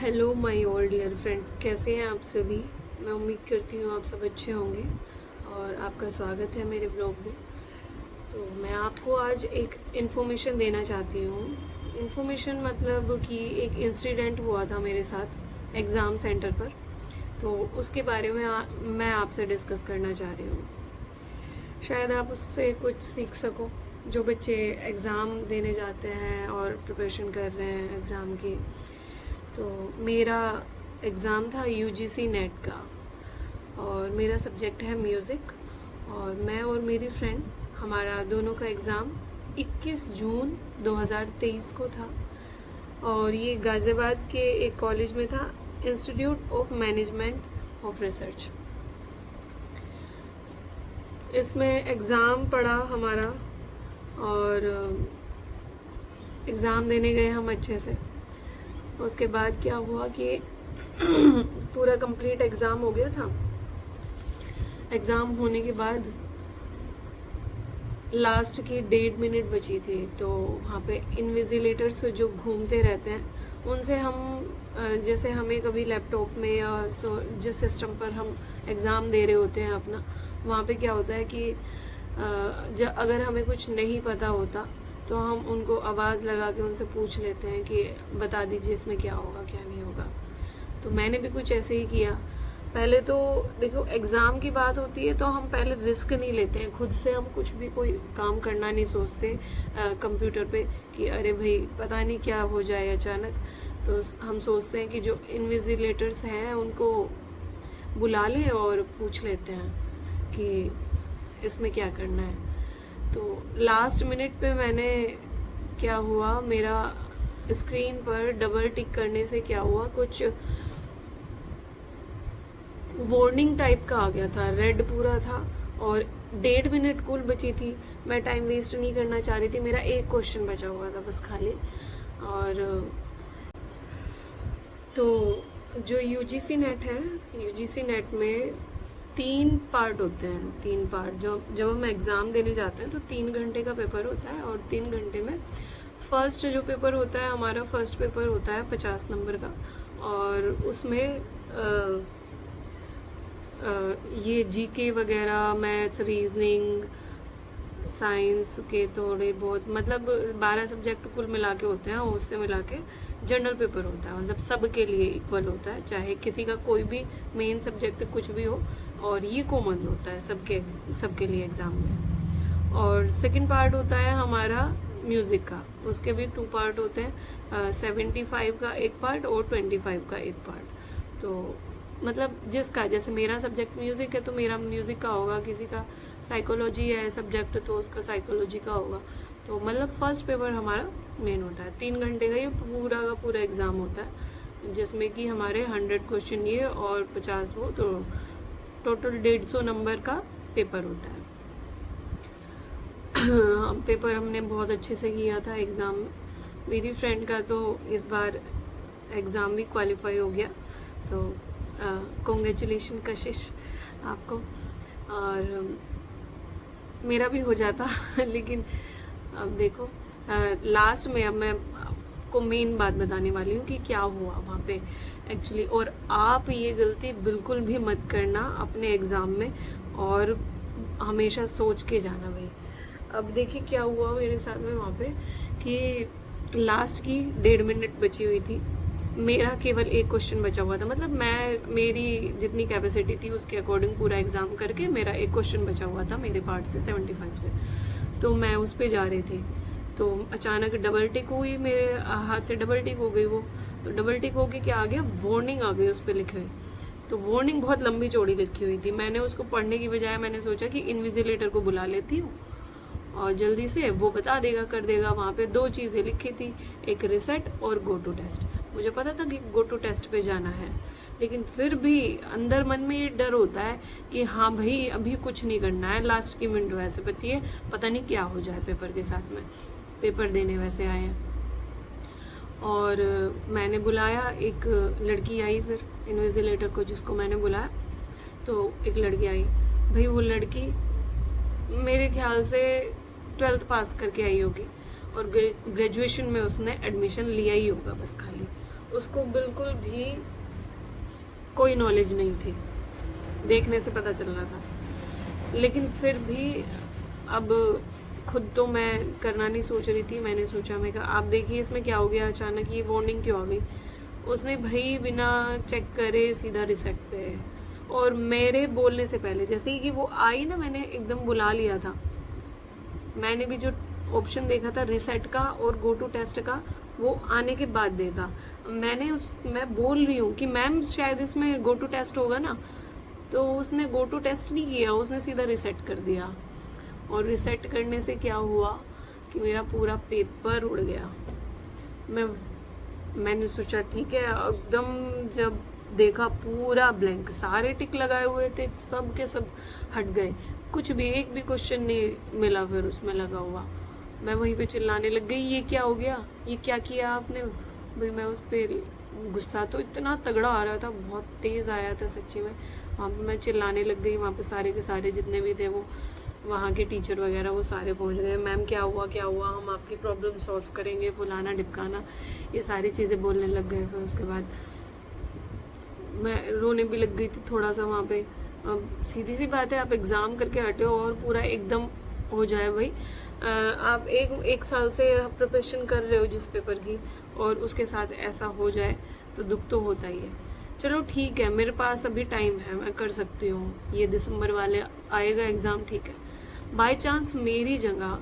Hello my all dear friends, कैसे हैं आप सभी। मैं उम्मीद करती हूँ आप सब अच्छे होंगे और आपका स्वागत है मेरे ब्लॉग में। तो मैं आपको आज एक इन्फॉर्मेशन देना चाहती हूँ। इन्फॉर्मेशन मतलब कि एक इंसिडेंट हुआ था मेरे साथ एग्ज़ाम सेंटर पर, तो उसके बारे में मैं आपसे डिस्कस करना चाह रही हूँ। शायद आप उससे कुछ सीख सको। जो बच्चे एग्ज़ाम देने जाते हैं और प्रिपरेशन कर रहे हैं एग्ज़ाम की, तो मेरा एग्ज़ाम था यूजीसी नेट का और मेरा सब्जेक्ट है म्यूज़िक। और मैं और मेरी फ्रेंड, हमारा दोनों का एग्ज़ाम 21 जून 2023 को था और ये गाज़ियाबाद के एक कॉलेज में था, institute of management of research. इसमें एग्ज़ाम पड़ा हमारा और एग्ज़ाम देने गए हम अच्छे से। उसके बाद क्या हुआ कि पूरा कंप्लीट एग्ज़ाम हो गया था। एग्ज़ाम होने के बाद लास्ट की 1.5 मिनट बची थी, तो वहाँ पे इन्विजिलेटर्स जो घूमते रहते हैं उनसे हम जैसे हमें कभी लैपटॉप में या जिस सिस्टम पर हम एग्ज़ाम दे रहे होते हैं अपना, वहाँ पे क्या होता है कि अगर हमें कुछ नहीं पता होता तो हम उनको आवाज़ लगा के उनसे पूछ लेते हैं कि बता दीजिए इसमें क्या होगा क्या नहीं होगा। तो मैंने भी कुछ ऐसे ही किया। पहले तो देखो, एग्ज़ाम की बात होती है तो हम पहले रिस्क नहीं लेते हैं, खुद से हम कुछ भी कोई काम करना नहीं सोचते कंप्यूटर पे कि अरे भाई पता नहीं क्या हो जाए अचानक। तो हम सोचते हैं कि जो इन्विजिलेटर्स हैं उनको बुला लें और पूछ लेते हैं कि इसमें क्या करना है। तो लास्ट मिनट पे मैंने, क्या हुआ, मेरा स्क्रीन पर डबल टिक करने से क्या हुआ, कुछ वार्निंग टाइप का आ गया था, रेड पूरा था और 1.5 मिनट कुल बची थी। मैं टाइम वेस्ट नहीं करना चाह रही थी, मेरा एक क्वेश्चन बचा हुआ था बस खाली। और तो जो यूजीसी नेट है, यूजीसी नेट में 3 पार्ट होते हैं। 3 पार्ट, जो जब हम एग्ज़ाम देने जाते हैं तो 3 घंटे का पेपर होता है और 3 घंटे में फर्स्ट जो पेपर होता है, हमारा फर्स्ट पेपर होता है 50 नंबर का और उसमें ये जीके वगैरह, मैथ्स, रीजनिंग, साइंस के थोड़े बहुत, मतलब 12 सब्जेक्ट कुल मिला के होते हैं, उससे मिला के जनरल पेपर होता है। मतलब सब के लिए इक्वल होता है, चाहे किसी का कोई भी मेन सब्जेक्ट कुछ भी हो, और ये कॉमन होता है सबके लिए एग्ज़ाम में। और सेकंड पार्ट होता है हमारा म्यूज़िक का, उसके भी 2 पार्ट होते हैं, 75 का एक पार्ट और 25 का एक पार्ट। तो मतलब जिसका, जैसे मेरा सब्जेक्ट म्यूज़िक है तो मेरा म्यूज़िक का होगा, किसी का साइकोलॉजी है सब्जेक्ट तो उसका साइकोलॉजी का होगा। तो मतलब फर्स्ट पेपर हमारा मेन होता है। 3 घंटे का ये पूरा का पूरा एग्ज़ाम होता है, जिसमें कि हमारे 100 क्वेश्चन ये और 50 वो, तो टोटल 150 नंबर का पेपर होता है। पेपर हमने बहुत अच्छे से किया था एग्ज़ाम में। मेरी फ्रेंड का तो इस बार एग्ज़ाम भी क्वालिफाई हो गया, तो कॉन्ग्रेचुलेशन कशिश आपको। और मेरा भी हो जाता लेकिन अब देखो, लास्ट में अब मैं आपको मेन बात बताने वाली हूँ कि क्या हुआ वहाँ पे एक्चुअली। और आप ये गलती बिल्कुल भी मत करना अपने एग्ज़ाम में, और हमेशा सोच के जाना भाई। अब देखिए क्या हुआ मेरे साथ में वहाँ पे कि लास्ट की 1.5 मिनट बची हुई थी, मेरा केवल एक क्वेश्चन बचा हुआ था। मतलब मेरी जितनी कैपेसिटी थी उसके अकॉर्डिंग पूरा एग्ज़ाम करके मेरा एक क्वेश्चन बचा हुआ था मेरे पार्ट से, 75 से। तो मैं उस पर जा रही थी, तो अचानक डबल टिक हुई, मेरे हाथ से डबल टिक हो गई वो। तो डबल टिक हो के क्या आ गया, वार्निंग आ गई उस पर लिखे हुए। तो वार्निंग बहुत लंबी चौड़ी लिखी हुई थी। मैंने उसको पढ़ने की बजाय मैंने सोचा कि इन्विजिलेटर को बुला लेती हूँ और जल्दी से वो बता देगा, कर देगा। वहाँ पे 2 चीज़ें लिखी थी, एक रिसेट और गो टू टेस्ट। मुझे पता था कि गो टू टेस्ट पे जाना है, लेकिन फिर भी अंदर मन में ये डर होता है कि हाँ भाई अभी कुछ नहीं करना है, लास्ट की मिनट वैसे बची है, पता नहीं क्या हो जाए पेपर के साथ में। पेपर देने वैसे आए हैं और मैंने बुलाया, एक लड़की आई फिर इन्विजिलेटर को, जिसको मैंने बुलाया तो एक लड़की आई। भाई वो लड़की मेरे ख्याल से 12th पास करके आई होगी और ग्रेजुएशन में उसने एडमिशन लिया ही होगा बस खाली। उसको बिल्कुल भी कोई नॉलेज नहीं थी, देखने से पता चल रहा था। लेकिन फिर भी अब खुद तो मैं करना नहीं सोच रही थी, मैंने सोचा, मैं कहा आप देखिए इसमें क्या हो गया, अचानक ये वार्निंग क्यों आ गई। उसने भाई बिना चेक करे सीधा रिसेट पे, और मेरे बोलने से पहले जैसे ही कि वो आई ना, मैंने एकदम बुला लिया था। मैंने भी जो ऑप्शन देखा था रिसेट का और गो टू टेस्ट का, वो आने के बाद देखा। मैं बोल रही हूँ कि मैम शायद इसमें गो टू टेस्ट होगा ना, तो उसने गो टू टेस्ट नहीं किया, उसने सीधा रिसेट कर दिया। और रिसेट करने से क्या हुआ कि मेरा पूरा पेपर उड़ गया। मैंने सोचा ठीक है, एकदम जब देखा पूरा ब्लैंक, सारे टिक लगाए हुए थे, सब के सब हट गए, कुछ भी एक भी क्वेश्चन नहीं मिला फिर उसमें लगा हुआ। मैं वहीं पे चिल्लाने लग गई, ये क्या हो गया, ये क्या किया आपने। भाई मैं उस पर गुस्सा तो इतना तगड़ा आ रहा था, बहुत तेज़ आया था सच्ची में। वहाँ पे मैं चिल्लाने लग गई, वहाँ पे सारे के सारे जितने भी थे वो वहाँ के टीचर वगैरह वो सारे पहुँच गए, मैम क्या हुआ, हम आपकी प्रॉब्लम सॉल्व करेंगे, फुलाना ढिपकाना, ये सारी चीज़ें बोलने लग गए। फिर उसके बाद मैं रोने भी लग गई थी थोड़ा सा वहाँ पे। अब सीधी सी बात है, आप एग्ज़ाम करके हटे हो और पूरा एकदम हो जाए भाई, आप एक साल से प्रिपरेशन कर रहे हो जिस पेपर की, और उसके साथ ऐसा हो जाए तो दुख तो होता ही है। चलो ठीक है, मेरे पास अभी टाइम है, मैं कर सकती हूँ, ये दिसंबर वाले आएगा एग्ज़ाम, ठीक है। बाय चांस मेरी जगह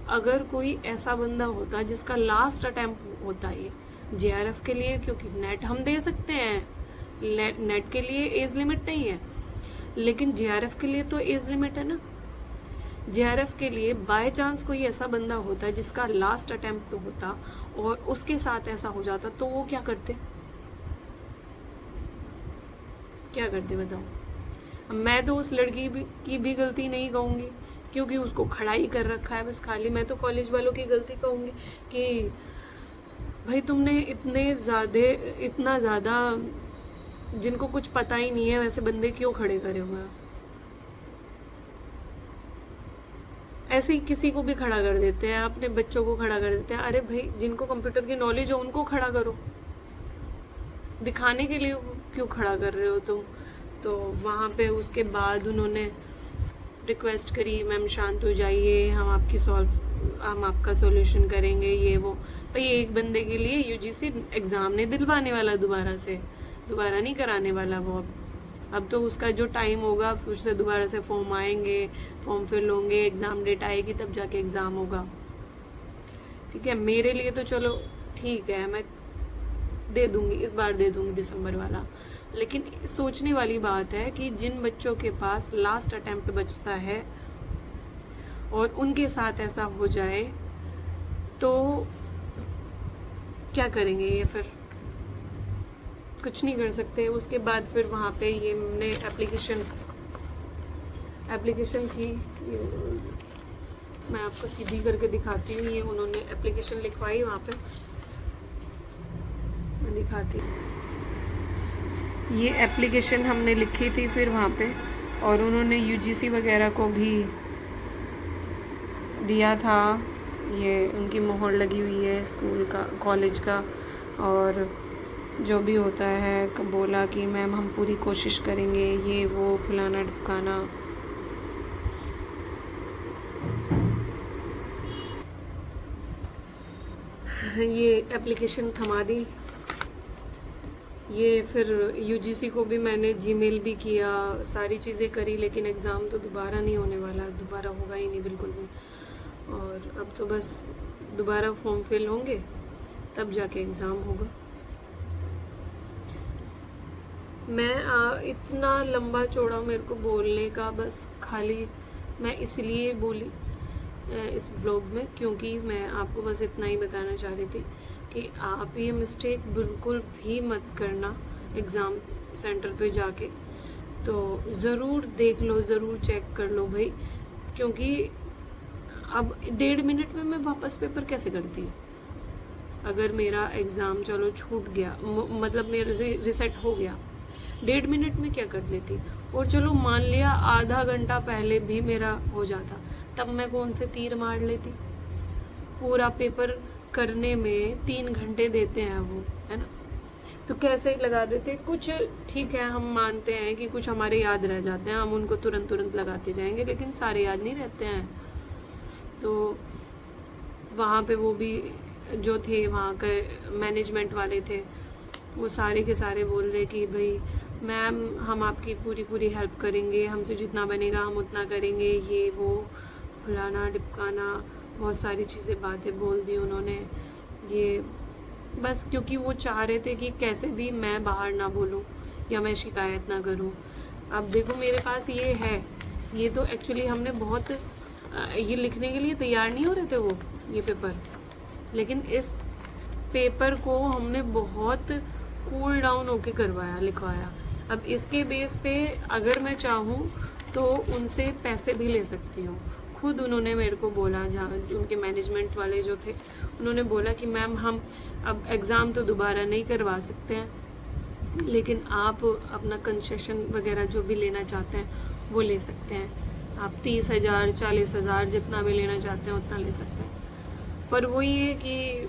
अगर कोई ऐसा बंदा होता जिसका लास्ट अटैम्प्ट होता ये जेआरएफ के लिए, क्योंकि नेट हम दे सकते हैं, नेट के लिए एज लिमिट नहीं है, लेकिन जेआरएफ के लिए तो एज लिमिट है ना। जेआरएफ के लिए बाय चांस कोई ऐसा बंदा होता जिसका लास्ट अटेम्प्ट होता और उसके साथ ऐसा हो जाता, तो वो क्या करते बताओ। मैं तो उस लड़की की भी गलती नहीं कहूँगी, क्योंकि उसको खड़ा ही कर रखा है बस खाली। मैं तो कॉलेज वालों की गलती कहूँगी कि भाई तुमने इतना ज़्यादा जिनको कुछ पता ही नहीं है वैसे बंदे क्यों खड़े करे हुए हैं। ऐसे ही किसी को भी खड़ा कर देते हैं, अपने बच्चों को खड़ा कर देते हैं। अरे भाई जिनको कंप्यूटर की नॉलेज हो उनको खड़ा करो, दिखाने के लिए क्यों खड़ा कर रहे हो तुम। तो वहाँ पे उसके बाद उन्होंने रिक्वेस्ट करी, मैम शांत हो जाइए, हम आपका सॉल्यूशन करेंगे, ये वो। भाई एक बंदे के लिए यूजीसी एग्ज़ाम नहीं दिलवाने वाला, दोबारा नहीं कराने वाला वो। अब तो उसका जो टाइम होगा फिर से दोबारा से फॉर्म आएंगे, फॉर्म फिल होंगे, एग्ज़ाम डेट आएगी तब जाके एग्ज़ाम होगा। ठीक है, मेरे लिए तो चलो ठीक है, मैं दे दूंगी, इस बार दे दूंगी दिसंबर वाला। लेकिन सोचने वाली बात है कि जिन बच्चों के पास लास्ट अटेम्प्ट बचता है और उनके साथ ऐसा हो जाए तो क्या करेंगे ये। फिर कुछ नहीं कर सकते। उसके बाद फिर वहाँ पे ये हमने एप्लीकेशन थी, मैं आपको सीधी करके दिखाती हूँ। ये उन्होंने एप्लीकेशन लिखवाई वहाँ पे, मैं दिखाती हूँ। ये एप्लीकेशन हमने लिखी थी फिर वहाँ पे, और उन्होंने यूजीसी वगैरह को भी दिया था। ये उनकी मोहर लगी हुई है स्कूल का, कॉलेज का, और जो भी होता है बोला कि मैम हम पूरी कोशिश करेंगे, ये वो फलाना ढुकाना। ये एप्लीकेशन थमा दी। ये फिर यूजीसी को भी मैंने जीमेल भी किया, सारी चीज़ें करी, लेकिन एग्ज़ाम तो दोबारा नहीं होने वाला, दोबारा होगा ही नहीं बिल्कुल भी। और अब तो बस दोबारा फॉर्म फिल होंगे तब जाके एग्ज़ाम होगा। मैं इतना लंबा चौड़ा मेरे को बोलने का बस खाली मैं इसलिए बोली इस व्लॉग में, क्योंकि मैं आपको बस इतना ही बताना चाह रही थी कि आप ये मिस्टेक बिल्कुल भी मत करना एग्ज़ाम सेंटर पे जाके। तो ज़रूर देख लो, ज़रूर चेक कर लो भाई, क्योंकि अब 1.5 मिनट में मैं वापस पेपर कैसे करती। अगर मेरा एग्ज़ाम चलो छूट गया, मतलब मेरा रिसेट हो गया, 1.5 मिनट में क्या कर लेती। और चलो मान लिया आधा घंटा पहले भी मेरा हो जाता, तब मैं कौन से तीर मार लेती। पूरा पेपर करने में 3 घंटे देते हैं वो, है ना। तो कैसे लगा देते। कुछ ठीक है, हम मानते हैं कि कुछ हमारे याद रह जाते हैं, हम उनको तुरंत तुरंत लगाते जाएंगे, लेकिन सारे याद नहीं रहते हैं। तो वहाँ पे वो भी जो थे, वहाँ के मैनेजमेंट वाले थे, वो सारे के सारे बोल रहे कि भाई मैम हम आपकी पूरी पूरी हेल्प करेंगे, हमसे जितना बनेगा हम उतना करेंगे, ये वो फलाना ढिपकाना, बहुत सारी चीज़ें बातें बोल दी उन्होंने। ये बस क्योंकि वो चाह रहे थे कि कैसे भी मैं बाहर ना बोलूँ या मैं शिकायत ना करूँ। अब देखो मेरे पास ये है, ये तो एक्चुअली हमने बहुत ये लिखने के लिए तैयार नहीं हो रहे थे वो ये पेपर, लेकिन इस पेपर को हमने बहुत कूल डाउन होके करवाया, लिखवाया। अब इसके बेस पे अगर मैं चाहूँ तो उनसे पैसे भी ले सकती हूँ। खुद उन्होंने मेरे को बोला, जहाँ उनके मैनेजमेंट वाले जो थे उन्होंने बोला कि मैम हम अब एग्ज़ाम तो दोबारा नहीं करवा सकते हैं, लेकिन आप अपना कंसेशन वगैरह जो भी लेना चाहते हैं वो ले सकते हैं। आप 30,000 40,000 जितना भी लेना चाहते हैं उतना ले सकते हैं। पर वो ये कि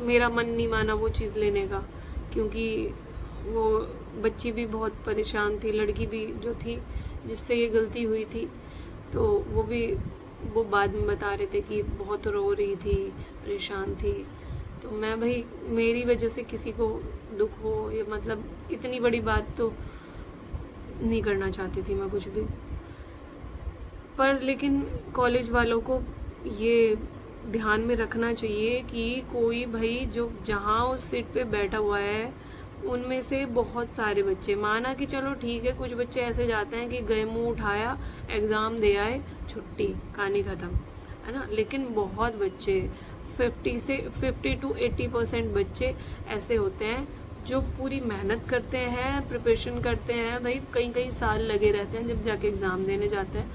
मेरा मन नहीं माना वो चीज़ लेने का, क्योंकि वो बच्ची भी बहुत परेशान थी, लड़की भी जो थी जिससे ये गलती हुई थी, तो वो बाद में बता रहे थे कि बहुत रो रही थी, परेशान थी। तो मैं भाई मेरी वजह से किसी को दुख हो, ये मतलब इतनी बड़ी बात तो नहीं करना चाहती थी मैं कुछ भी। पर लेकिन कॉलेज वालों को ये ध्यान में रखना चाहिए कि कोई भाई जो जहाँ उस सीट पे बैठा हुआ है उनमें से बहुत सारे बच्चे, माना कि चलो ठीक है कुछ बच्चे ऐसे जाते हैं कि गए मुंह उठाया, एग्ज़ाम दे आए, छुट्टी, कहानी ख़त्म, है ना। लेकिन बहुत बच्चे 50 to 80% बच्चे ऐसे होते हैं जो पूरी मेहनत करते हैं, प्रिपरेशन करते हैं, भाई कई कई साल लगे रहते हैं जब जाके एग्ज़ाम देने जाते हैं।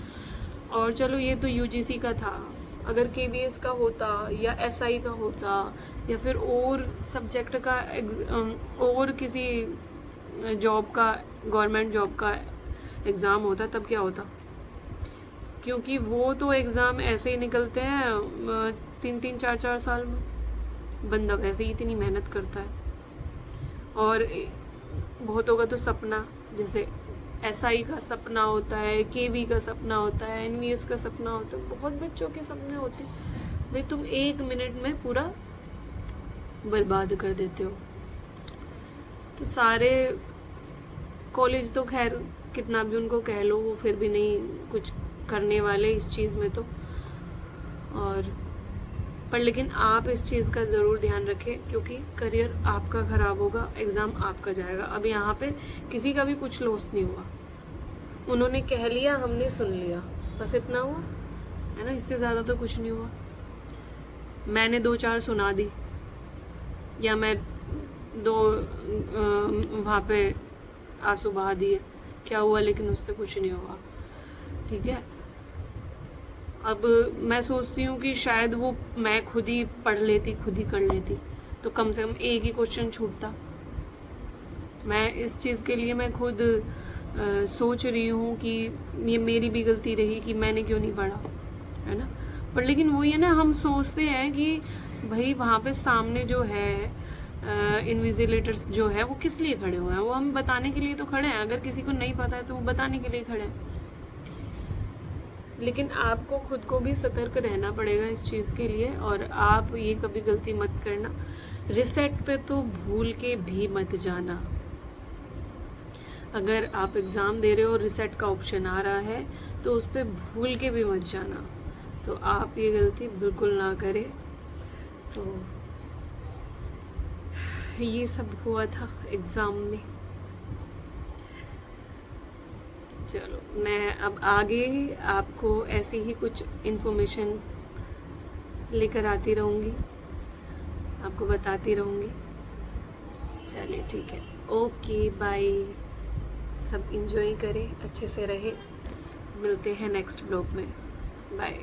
और चलो ये तो यूजीसी का था, अगर केवीएस का होता या एसआई का होता या फिर और सब्जेक्ट का और किसी जॉब का, गवर्नमेंट जॉब का एग्ज़ाम होता, तब क्या होता। क्योंकि वो तो एग्ज़ाम ऐसे ही निकलते हैं 3-3 4-4 साल में, बंदा वैसे ही इतनी मेहनत करता है। और बहुतों का तो सपना, जैसे एसआई का सपना होता है, केवी का सपना होता है, एनवीएस का सपना होता है, बहुत बच्चों के सपने होते हैं। भाई तुम 1 मिनट में पूरा बर्बाद कर देते हो। तो सारे कॉलेज तो खैर कितना भी उनको कह लो वो फिर भी नहीं कुछ करने वाले इस चीज़ में तो। और पर लेकिन आप इस चीज़ का ज़रूर ध्यान रखें, क्योंकि करियर आपका ख़राब होगा, एग्ज़ाम आपका जाएगा। अब यहाँ पे किसी का भी कुछ लॉस नहीं हुआ, उन्होंने कह लिया, हमने सुन लिया, बस इतना हुआ, है ना। इससे ज़्यादा तो कुछ नहीं हुआ। मैंने 2-4 सुना दी या मैं 2 वहाँ पे आंसू बहा दिए, क्या हुआ, लेकिन उससे कुछ नहीं हुआ, ठीक है। अब मैं सोचती हूँ कि शायद वो मैं खुद ही पढ़ लेती, खुद ही कर लेती, तो कम से कम एक ही क्वेश्चन छूटता। मैं इस चीज़ के लिए मैं खुद सोच रही हूँ कि ये मेरी भी गलती रही कि मैंने क्यों नहीं पढ़ा, है ना। पर लेकिन वही है ना, हम सोचते हैं कि भाई वहाँ पे सामने जो है इन्विजिलेटर्स जो है वो किस लिए खड़े हुए हैं, वो हम बताने के लिए तो खड़े हैं। अगर किसी को नहीं पता है तो वो बताने के लिए खड़े हैं। लेकिन आपको खुद को भी सतर्क रहना पड़ेगा इस चीज़ के लिए, और आप ये कभी गलती मत करना। रिसेट पे तो भूल के भी मत जाना। अगर आप एग्ज़ाम दे रहे हो और रिसेट का ऑप्शन आ रहा है तो उस पर भूल के भी मत जाना। तो आप ये गलती बिल्कुल ना करें। तो ये सब हुआ था एग्ज़ाम में। चलो मैं अब आगे आपको ऐसी ही कुछ इन्फॉर्मेशन लेकर आती रहूँगी, आपको बताती रहूँगी। चलिए ठीक है, ओके बाय। सब इंजॉय करें, अच्छे से रहे। मिलते हैं नेक्स्ट ब्लॉग में, बाय।